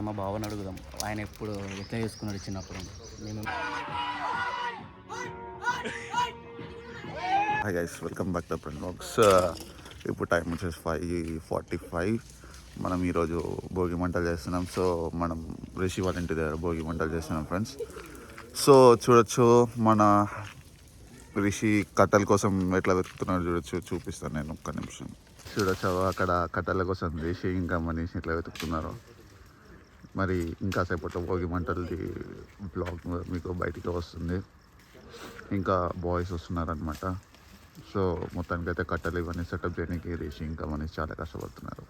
Okay, మా బావని అడుగుదాం ఆయన ఎప్పుడు ఎట్లా చేసుకున్నాడు చిన్నప్పుడు. నేను hi guys, welcome back to friend box. ఇప్పుడు టైం వచ్చేసి 5:45. మనం ఈరోజు భోగి మంటలు చేస్తున్నాం. సో మనం రిషి వాళ్ళ ఇంటి దగ్గర భోగి మంటలు చేస్తున్నాం ఫ్రెండ్స్. సో చూడొచ్చు మన రిషి కట్టెల కోసం ఎట్లా వెతుకుతున్నాడు చూడొచ్చు. చూపిస్తాను నేను ఒక్క నిమిషం. చూడొచ్చు అక్కడ కట్టెల కోసం రిషి ఇంకా మనీష్ ఎట్లా వెతుకుతున్నారు. మరి ఇంకా సేపట్లో భోగి మంటలది బ్లాగ్ మీకు బయటికి వస్తుంది. ఇంకా బాయ్స్ వస్తున్నారనమాట. సో మొత్తానికైతే కట్టెలు ఇవన్నీ సెటప్ చేయడానికి రిషి ఇంకా మనీష్ చాలా కష్టపడుతున్నారు.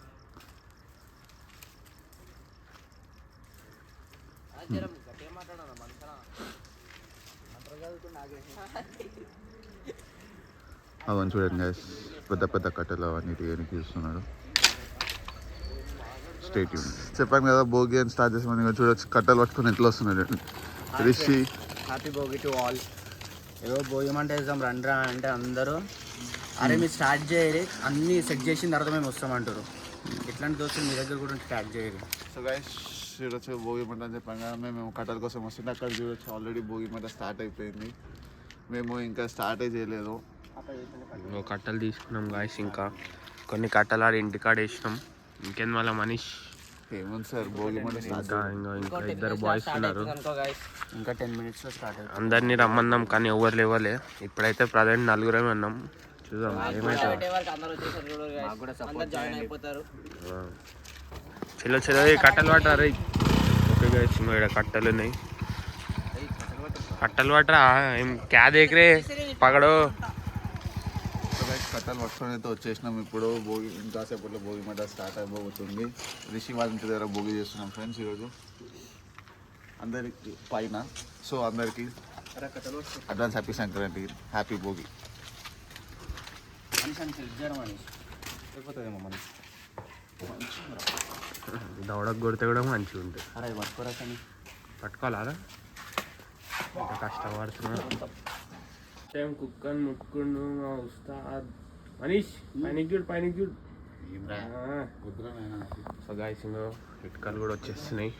అవన్నీ చూడండి గైస్, పెద్ద పెద్ద కట్టెలు అవన్నీ తీయడానికి చూస్తున్నాడు. స్టేట్ యూన్ చెప్పాను కదా భోగి అని స్టార్ట్ చేసామని. చూడొచ్చు కట్టెలు పట్టుకుని ఎట్లా వస్తున్నాడు Rishi. Happy Bhogi to all. ఏదో భోగి మంట వేద్దాం రండ్రా అంటే అందరూ అరే మీరు స్టార్ట్ చేయరు, అన్నీ సెట్ చేసిన తర్వాత మేము వస్తామంటారు. ఇట్లాంటి దోస్తులు మీ దగ్గర కూడా స్టార్ట్ చేయరు. సో గైస్ చూడొచ్చు భోగి మంట అని చెప్పాం కదా, మేము కట్టెల కోసం వస్తుంటే అక్కడ చూడొచ్చు ఆల్రెడీ భోగి మంట స్టార్ట్ అయిపోయింది. మేము ఇంకా స్టార్టే చేయలేదు. కట్టెలు తీసుకున్నాం గాయస్, ఇంకా కొన్ని కట్టెలు ఆడి ఇంటికాడ వేసినాం. ఇంకేం మళ్ళీ మనీష్ ఏముంది సార్ భోగి మంట స్టార్ట్. ఇంకా ఇద్దరు బాయ్స్ ఉన్నారు. ఇంకా 10 minutes స్టార్ట్ అవుతుంది. అందరినీ రమ్మన్నాం కానీ ఎవరు లేవలే. ఇప్పుడైతే ప్రజెంట్ నలుగురేమే ఉన్నాం. చూద్దాం ఏమైతుంది. చలో చలో కట్టెలు పట్టరా. ఓకే గైస్, ఇక్కడ కట్టెలు ఉన్నాయి. కట్టెలు పట్టరా ఏం క్యా దేకరే పగడో. కట్టెలు పట్టుకొని అయితే వచ్చేసినాం. ఇప్పుడు భోగి ఇంకా సేపట్లో భోగి మంట స్టార్ట్ అయిపోతుంది. రిషి వాళ్ళ ఇంటి దగ్గర భోగి చేస్తున్నాం ఫ్రెండ్స్ ఈరోజు అందరికి పైన. సో అందరికి advance happy Sankranti, happy Bhogi. దవడకు కొడితే కూడా మంచిగా ఉంటుంది. అరే పట్టుకోరా కానీ పట్టుకోవాలా, ఎంత కష్టపడుతున్నా. కుక్కని ముట్టుకుండు మా ఉస్తాద్ మనీష్. పైనకి చూడు. సో గాయస్ ఇంకో ఇటుకలు కూడా వచ్చేస్తున్నాయి.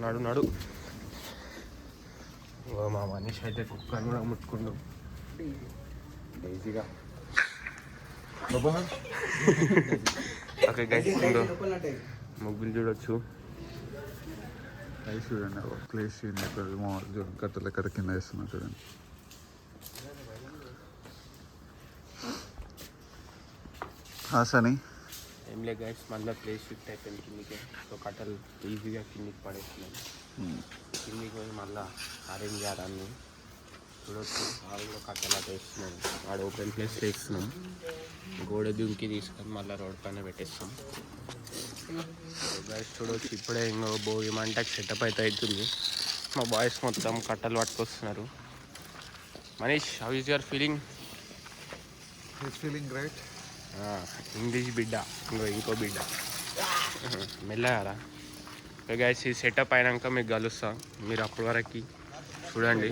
నడు నడు. మా మనీష్ అయితే కుక్కని కూడా ముట్టుకుండు ఈజీగా. ఓకే గైస్ ఇంకో ముగ్గులు చూడొచ్చు. గైస్ చూడండి ప్లేస్ కట్టెలు ఎక్కడ కింద వేస్తున్నా చూడండి. సని ఏం లేదు గైస్, మళ్ళీ ప్లేస్ షిఫ్ట్ అయిపోయింది కిందికి. సో కట్టెలు ఈజీగా కిందికి పడేస్తున్నాం. కిందికి పోయి మళ్ళీ అరేంజ్ చేయాలన్నీ చూడొచ్చు. వాళ్ళు కూడా కట్టెలా వేస్తున్నాం. వాడు ఓపెన్ ప్లేస్ వేస్తున్నాం. గోడ దుంకి తీసుకొని మళ్ళీ రోడ్ పైన పెట్టేస్తాం. గైస్ చూడవచ్చు ఇప్పుడే ఇంకో భోగి మంటకి సెటప్ అయితే అవుతుంది. మా బాయ్స్ మొత్తం కట్టెలు పట్టుకొస్తున్నారు. Manish, how is your feeling? Feeling great. English బిడ్డ ఇంకో బిడ్డ మెల్లగారా. గైస్ ఈ సెటప్ అయినాక మీకు కలుస్తా. మీరు అప్పటి వరకు చూడండి.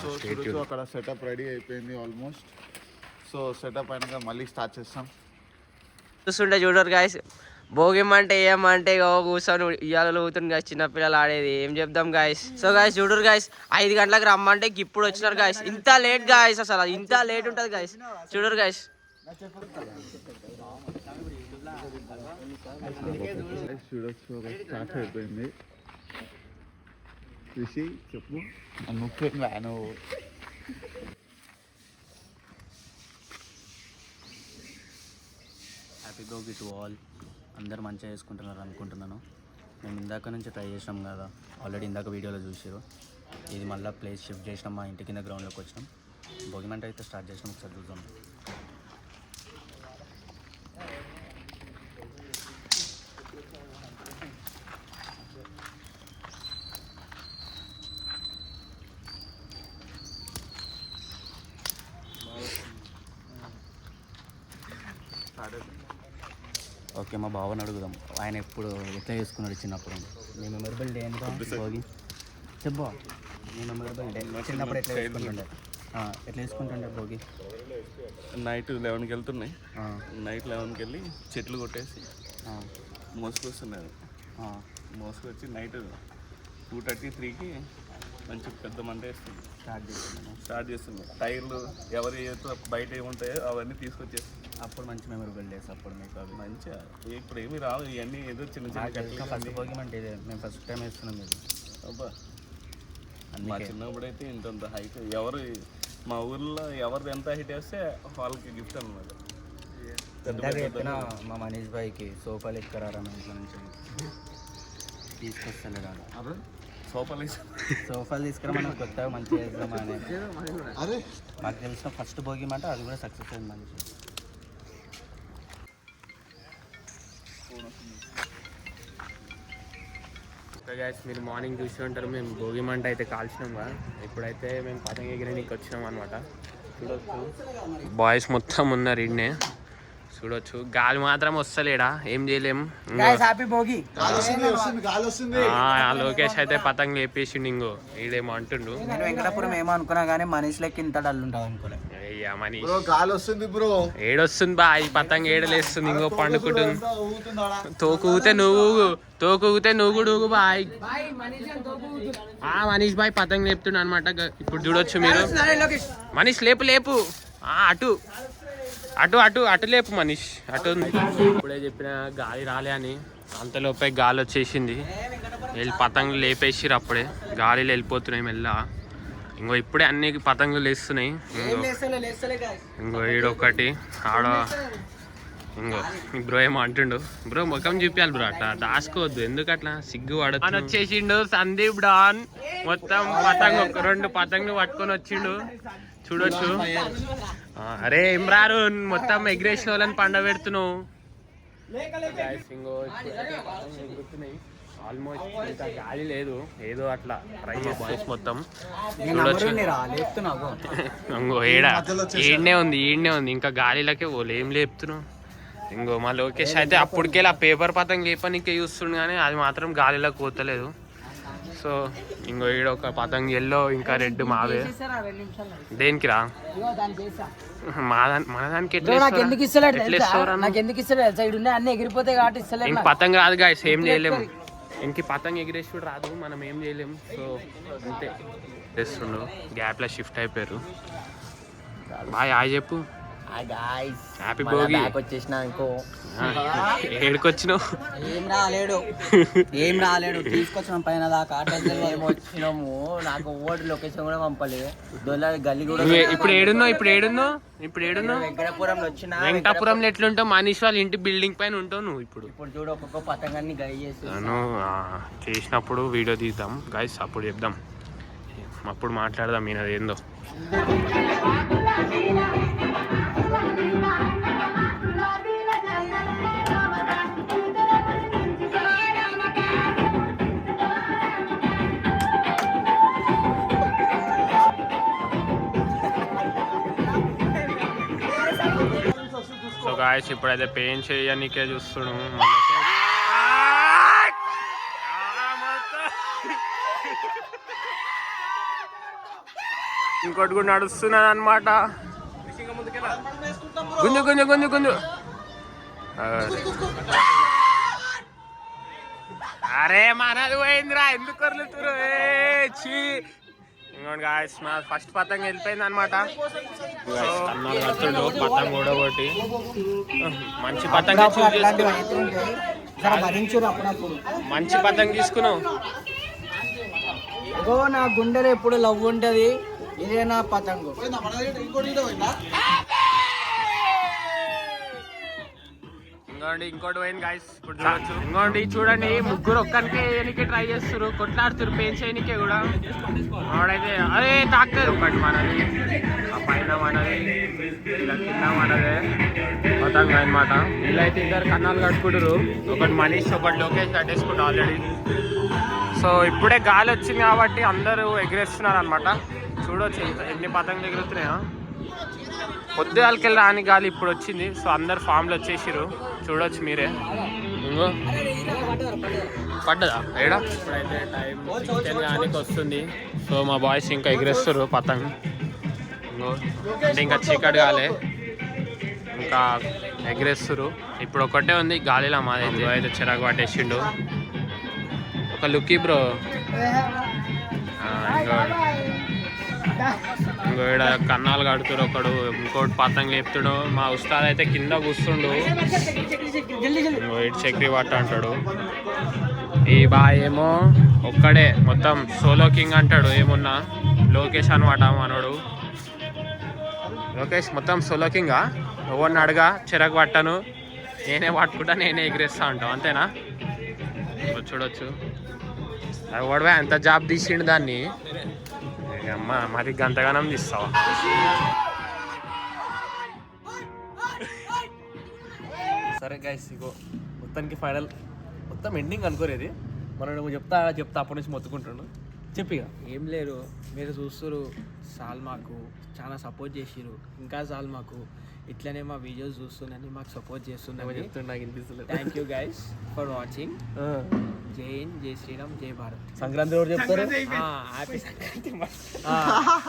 సో అక్కడ సెటప్ రెడీ అయిపోయింది ఆల్మోస్ట్. సో సెటప్ అయినాక మళ్ళీ స్టార్ట్ చేస్తాం. చూస్తుంటే చూడరు గాయస్, భోగి అంటే ఏమంటే కూర్చొని ఇయ్యాలు ఊగుతుంది గాయస్, చిన్నపిల్లలు ఆడేది ఏం చెప్దాం గాయస్. సో గాయస్ చూడరు గాయస్, 5 గంటలకు రమ్మంటే ఇప్పుడు వచ్చినారు గాయస్. ఇంత లేట్ గాయస్, అసలు ఇంత లేట్ ఉంటుంది గాయస్. చూడరు గాయస్. చూడొచ్చు స్టార్ట్ అయిపోయింది. రిషి చెప్పు నువ్వు. Happy Bhogi to all. అందరు మంచిగా చేసుకుంటున్నారు అనుకుంటున్నాను. మేము ఇందాక నుంచి ట్రై చేసినాం కదా, ఆల్రెడీ ఇందాక వీడియోలో చూసారు. ఇది మళ్ళీ ప్లేస్ షిఫ్ట్ చేసినాం, మా ఇంటి కింద గ్రౌండ్లోకి వచ్చినాం. భోగి మంట అయితే స్టార్ట్ చేసినాం, ఒకసారి చూద్దాం. ఓకే, మా బావని అడుగుదాం ఆయన ఎప్పుడు ఎట్లా చేసుకున్నాడు చిన్నప్పుడు. మీ మెమరబుల్ డే ఎంత భోగి చెప్పు. మీ మెమరబుల్ డే చిన్నప్పుడు ఎట్లా చేసుకుంటుండే, ఎట్లా చేసుకుంటుండే భోగి? నైట్ 11కి వెళ్తున్నాయి. నైట్ 11కి వెళ్ళి చెట్లు కొట్టేసి మోసుకొస్తున్నారు. మోసుకొచ్చి నైట్ 2:33కి మంచి పెద్ద మంట వేస్తుంది. స్టార్ట్ చేస్తున్నాం. టైర్లు ఎవరి బయట ఏముంటాయో అవన్నీ తీసుకొచ్చేసి అప్పుడు మంచి మెమరబుల్ డేస్. అప్పుడు మీకు అవి మంచిగా ఇప్పుడు ఏమి రావు ఇవన్నీ ఏదో చిన్న చిన్న ఫస్ట్ భోగిమంట ఇదే. మేము ఫస్ట్ టైం వేస్తున్నాం ఇది. అబ్బా మా చిన్నప్పుడు అయితే ఇంత హైట్ ఎవరు మా ఊర్లో ఎవరిది ఎంత హైట్ వేస్తే వాళ్ళకి గిఫ్ట్ అన్నమాట. ఇందాక చెప్పిన మా మనీష్ బాయ్కి సోఫాలు ఎక్కరారా మా ఇంట్లో నుంచి తీసుకొస్తాను రాదు. సోఫాలు తీసుకురా మనం కొత్తగా మంచిగా చేద్దామా అని. మాకు తెలిసిన ఫస్ట్ భోగిమంట అది కూడా సక్సెస్ అయింది మంచి. గైస్ మీరు మార్నింగ్ చూసి ఉంటారు, మేము భోగి మంట అయితే కాల్చినాం కదా. ఇప్పుడైతే మేము పతంగ ఎగిరడానికి వచ్చినాం అనమాట. చూడొచ్చు బాయ్స్ మొత్తం ఉన్నారు ఇన్నే. చూడొచ్చు గాలి మాత్రం వస్తలేడా, ఏం చేయలేము. లోకేష్ అయితే పతంగ లేపేసిండు. ఇంకో ఈడేమో అంటుండు. వెంకటాపురం ఏమో అనుకున్నా కానీ మనీష్ లెక్క ఇంత డల్ ఉంటుంది అనుకోలే. అయ్యా మనీష్ గాలి వస్తుంది బ్రో, ఏడొస్తుంది బా, ఈ పతంగ ఏడలేస్తుంది. ఇంకో పండుకుంటుంది. తోకూతే నువ్వు కూడా ఊగు బాయ్. మనీష్ బాయ్ పతంగ లేపుతుండ అనమాట. ఇప్పుడు చూడొచ్చు మీరు. మనీష్ లేపు అటు అటు అటు అటు లేపు మనీష్ అటు. ఇప్పుడే చెప్పిన గాలి రాలే అని, అంతలోపే గాలి వచ్చేసింది. వెళ్ళి పతంగులు లేపేసిరు. అప్పుడే గాలిలో వెళ్ళిపోతున్నాయి మెల్ల. ఇంకో ఇప్పుడే అన్ని పతంగులు లేస్తున్నాయి. ఇంకో ఈడొకటి ఆడ. ఇంకో బ్రో ఏమో అంటుండు. బ్రో ముఖం చూపించాలి బ్రో, అట్లా దాచుకోవద్దు. ఎందుకు అట్లా సిగ్గు పడదు. అని వచ్చేసిండు సందీప్ డాన్. మొత్తం పతంగు 2 పతంగులు పట్టుకొని వచ్చిండు. చూడొచ్చు. అరే ఇమ్రారు మొత్తం ఎగ్రేషన్ వాళ్ళని పండ పెడుతున్నావు. ఆల్మోస్ట్ ఇంకా గాలి లేదు, ఏదో అట్లా ట్రై చేసి మొత్తం చూడొచ్చు. ఇంకో ఈడనే ఉంది. ఇంకా గాలిలోకే పోలే, ఏం లేపుతున్నావు. ఇంకో మా లోకేష్ అయితే అప్పటికే ఆ పేపర్ పతంగ లేపనికే చూస్తుండు కానీ అది మాత్రం గాలిలోకి పోతలేదు. సో ఇంకో ఈడ ఒక పతంగ ఎల్లో ఇంకా రెడ్ మావే. దేనికి రా మన దానికి ఇంక పతంగ రాదు గాయస్, ఏం చేయలేము. ఇంక పతంగ ఎగిరేసి కూడా రాదు, మనం ఏం చేయలేము. సో అంతే చేస్తుండు. గ్యాప్లో షిఫ్ట్ అయిపోయారు. బాయ్ హాయ్ చెప్పు. హ్యాపీ భోగి. వచ్చేసిన ఇంకో ఏడుకొచ్చినావు. ఏం రాలేడు తీసుకొచ్చినాం పైన దాకా. వచ్చినాము, నాకు ఓటు లొకేషన్ కూడా పంపలేదు. గల్లీ కూడా. ఇప్పుడు ఏడున్నావు? వెంకటాపురంలో వచ్చిన. వెంకటాపురంలో ఎట్లుంటావు? మనీష్ వాళ్ళ ఇంటి బిల్డింగ్ పైన ఉంటావు నువ్వు. ఇప్పుడు చూడు ఒక్కొక్క పతంగాన్ని గై చేసినప్పుడు వీడియో తీద్దాం గైస్, అప్పుడు చెప్దాం, అప్పుడు మాట్లాడదాం ఈయనది ఏందో. సో గాయస్ ఇప్పుడైతే పెయిన్ చేయడానికే చూస్తున్నాము. ఇంకోటి కూడా నడుస్తున్నది అనమాట. గుంజు. అరే మనది పోయిందిరా, ఎందుకు కొరలుతురు? ఇంకోటి గాయస్ మా ఫస్ట్ పతంగ వెళ్ళిపోయింది అనమాట. పతంగ కూడా ఒకటి మంచి పతంగ మంచి పతంగ తీసుకున్నావు. నా గుండెలో ఎప్పుడు లవ్ ఉంటది, ఇదే నా పతంగు. ఇంకోటి పోయింది గాయస్. ఇప్పుడు చూడొచ్చు. ఇంకోటి చూడండి, ముగ్గురు ఒక్కరికి ట్రై చేస్తారు, కొట్లాడుతారు పెయిన్ చేయనికే కూడా. వాడైతే అదే తాకుతారు. ఒకటి మనది, ఆ పైన మనది, ఇలా కింద మనదే పతంగ అనమాట. వీళ్ళైతే 2 కన్నాలు కట్టుకుంటారు. ఒకటి మనీష్, ఒకటి లోకేష్ కట్టేసుకుంటారు ఆల్రెడీ. సో ఇప్పుడే గాలి వచ్చింది కాబట్టి అందరూ ఎగిరేస్తున్నారు అనమాట. చూడొచ్చు ఎన్ని పతంగులు ఎగురుతున్నాయో. పొద్దుగాలకి రాని గాలి ఇప్పుడు వచ్చింది. సో అందరు ఫామ్లో వచ్చేసారు, చూడొచ్చు మీరే. ఇంకో పడ్డదా ఏడా? ఇప్పుడైతే టైం 10 కానీ వస్తుంది. సో మా బాయ్స్ ఇంకా ఎగిరేస్తారు పతంగ్. ఇంకో అంటే ఇంకా చీకటి కాలే, ఇంకా ఎగిరేస్తారు. ఇప్పుడు ఒకటే ఉంది గాలిలో. మాదైతే అయితే చిరాకు పట్టేసిండు. ఒక లుక్కీ బ్రో ఇంకో ఇక్కడ కన్నాలు కడుతుడు ఒకడు, ఇంకోటి పతంగి లేపుతాడు. మా ఉస్తాద్ అయితే కింద కూర్చుండు, ఇటు చక్రి పట్ట అంటాడు. ఈ బాయ్ ఏమో ఒక్కడే మొత్తం సోలో కింగ్ అంటాడు. ఏమున్నా లోకేష్ అనమాట మనోడు. లోకేష్ మొత్తం సోలో కింగా, ఎవరిని అడగా చెరకు పట్టను, నేనే పట్టుకుంటా నేనే ఎగిరేస్తా అంటావు, అంతేనా? చూడొచ్చు ఎవడవే ఎంత జాబ్ తీసిండు దాన్ని. అమ్మ మరి గంతగానం తీస్తావా? సరే గైస్, ఇగో మొత్తానికి ఫైనల్ మొత్తం ఎండింగ్ అనుకోరేది. మనం చెప్తా అప్పటి నుంచి మొత్తుకుంటాను. చెప్పిగా ఏం లేరు, మీరు చూస్తురు చాలు, మాకు చాలా సపోర్ట్ చేసిరు. ఇంకా చాలు, మాకు ఇట్లనే మా వీడియోస్ చూస్తున్నాను, మాకు సపోర్ట్ చేస్తున్నారు. చెప్తుండే నాకు వినిపిస్తలేదు. Thank you guys for watching. జై హింద్, జై శ్రీరామ్, జై భారత్. సంక్రాంతి రోజు చెప్తారు హ్యాపీ సంక్రాంతి.